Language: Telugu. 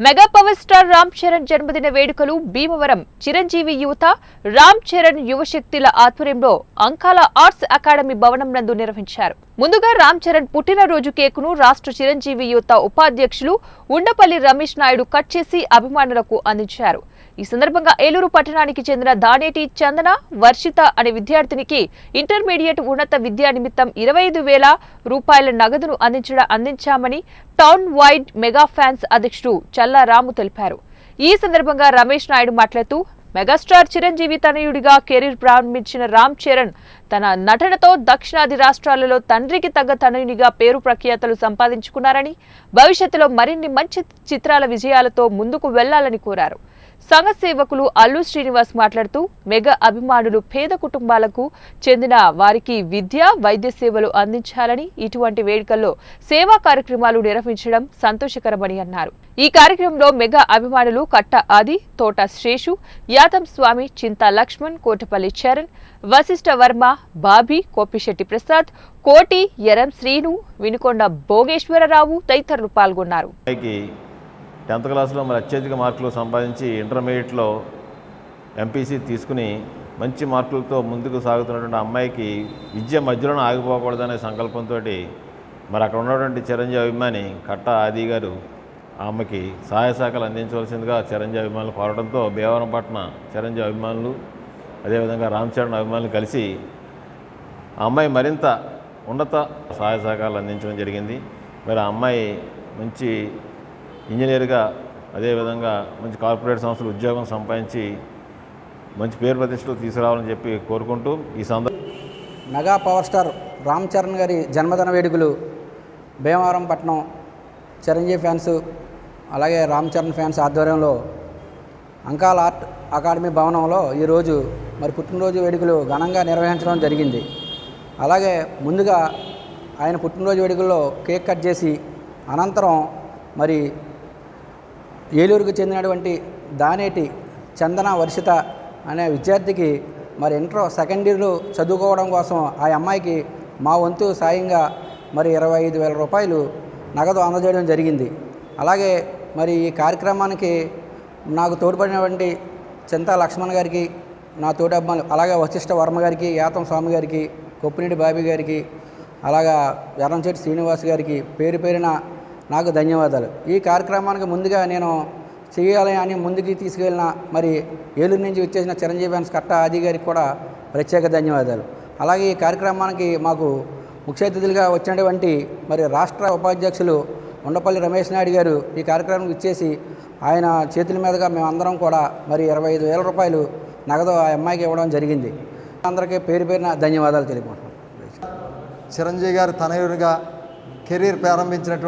Mega power star Ram Charan జన్మదిన వేడుకలు భీమవరం చిరంజీవి యువత రామ్ చరణ్ యువశక్తిల ఆధ్వర్యంలో అంకాల ఆర్ట్స్ అకాడమీ భవనం నందు నిర్వహించారు. ముందుగా రామ్ చరణ్ పుట్టినరోజు కేకును రాష్ట్ర చిరంజీవి యువత ఉపాధ్యక్షులు ఉండపల్లి రమేష్ నాయుడు కట్ చేసి అభిమానులకు అందించారు. ఈ సందర్భంగా ఏలూరు పట్టణానికి చెందిన దానేటి చందన వర్షిత అనే విద్యార్థినికి ఇంటర్మీడియట్ ఉన్నత విద్యా నిమిత్తం 25,000 రూపాయల నగదును అందించామని టౌన్ వైడ్ మెగా ఫ్యాన్స్ అధ్యక్షుడు చల్లా రాము తెలిపారు. ఈ సందర్భంగా రమేష్ నాయుడు మాట్లాడుతూ మెగాస్టార్ చిరంజీవి తనయుడిగా కెరీర్ ప్రారంభించిన రామ్ చరణ్ తన నటనతో దక్షిణాది రాష్ట్రాలలో తండ్రికి తగ్గ తనయునిగా పేరు ప్రఖ్యాతలు సంపాదించుకున్నారని, భవిష్యత్తులో మరిన్ని మంచి చిత్రాల విజయాలతో ముందుకు వెళ్లాలని కోరారు. సంఘ సేవకులు అల్లు శ్రీనివాస్ మాట్లాడుతూ మెగా అభిమానులు పేద కుటుంబాలకు చెందిన వారికి విద్య, వైద్య సేవలు అందించాలని, ఇటువంటి వేడుకల్లో సేవా కార్యక్రమాలు నిర్వహించడం సంతోషకరమని అన్నారు. ఈ కార్యక్రమంలో మెగా అభిమానులు కట్ట ఆది, తోట శేషు, యాదం స్వామి, చింతా లక్ష్మణ్, కోటపల్లి చరణ్, వశిష్ఠ వర్మ, బాబీ, కోపిశెట్టి ప్రసాద్, కోటి, ఎరం శ్రీను, వినుకొండ భోగేశ్వరరావు తదితరులు పాల్గొన్నారు. 10th క్లాస్లో మరి అత్యధిక మార్కులు సంపాదించి ఇంటర్మీడియట్లో ఎంపీసీ తీసుకుని మంచి మార్కులతో ముందుకు సాగుతున్నటువంటి అమ్మాయికి విద్య మధ్యలోనే ఆగిపోకూడదనే సంకల్పంతో మరి అక్కడ ఉన్నటువంటి చిరంజీవి అభిమాని కట్ట ఆది గారు ఆ అమ్మకి సహాయ సహకారాలు అందించవలసిందిగా చిరంజీవి అభిమానులు కోరడంతో భీమవరంపట్న చిరంజీవి అభిమానులు అదేవిధంగా రామ్ చరణ్ అభిమానులు కలిసి ఆ అమ్మాయి మరింత ఉన్నత సహాయ సహకారాలు అందించడం జరిగింది. మరి ఆ అమ్మాయి మంచి ఇంజనీర్గా అదేవిధంగా మంచి కార్పొరేట్ సంస్థలు ఉద్యోగం సంపాదించి మంచి పేరు ప్రతిష్టలు తీసుకురావాలని చెప్పి కోరుకుంటూ ఈ mega power star Ram Charan గారి జన్మదిన వేడుకలు భీమవరం పట్టణం చిరంజీవి ఫ్యాన్స్ అలాగే రామ్ చరణ్ ఫ్యాన్స్ ఆధ్వర్యంలో అంకాల ఆర్ట్ అకాడమీ భవనంలో ఈరోజు మరి పుట్టినరోజు వేడుకలు ఘనంగా నిర్వహించడం జరిగింది. అలాగే ముందుగా ఆయన పుట్టినరోజు వేడుకల్లో కేక్ కట్ చేసి అనంతరం మరి ఏలూరుకు చెందినటువంటి దానేటి చందన వర్షిత అనే విద్యార్థికి మరి ఇంటర్ సెకండ్ ఇయర్లో చదువుకోవడం కోసం ఆ అమ్మాయికి మా వంతు సాయంగా మరి 25,000 రూపాయలు నగదు అందజేయడం జరిగింది. అలాగే మరి ఈ కార్యక్రమానికి నాకు తోడ్పడినటువంటి చింతా లక్ష్మణ్ గారికి, నా తోటి అభిమానులు, అలాగే వశిష్ఠ వర్మ గారికి, యాతం స్వామి గారికి, కొప్పిరెడ్డి బాబీ గారికి, అలాగా ఎర్రంశెట్టి శ్రీనివాస్ గారికి పేరు పేరున నాకు ధన్యవాదాలు. ఈ కార్యక్రమానికి ముందుగా నేను చేయాలి అని ముందుకు తీసుకెళ్ళిన మరి ఏలూరు నుంచి వచ్చేసిన చిరంజీవి ఫ్యాన్స్ కట్ట ఆది గారికి కూడా ప్రత్యేక ధన్యవాదాలు. అలాగే ఈ కార్యక్రమానికి మాకు ముఖ్య అతిథులుగా వచ్చినటువంటి మరి రాష్ట్ర ఉపాధ్యక్షులు ఉండపల్లి రమేష్ నాయుడు గారు ఈ కార్యక్రమానికి ఇచ్చేసి ఆయన చేతుల మీదుగా మేమందరం కూడా మరి 25,000 రూపాయలు నగదు ఆ అమ్మాయికి ఇవ్వడం జరిగింది. అందరికీ పేరు పేరున ధన్యవాదాలు తెలుపుకుంటున్నాం. చిరంజీవి గారు తనయుడిగా కెరీర్ ప్రారంభించినటువంటి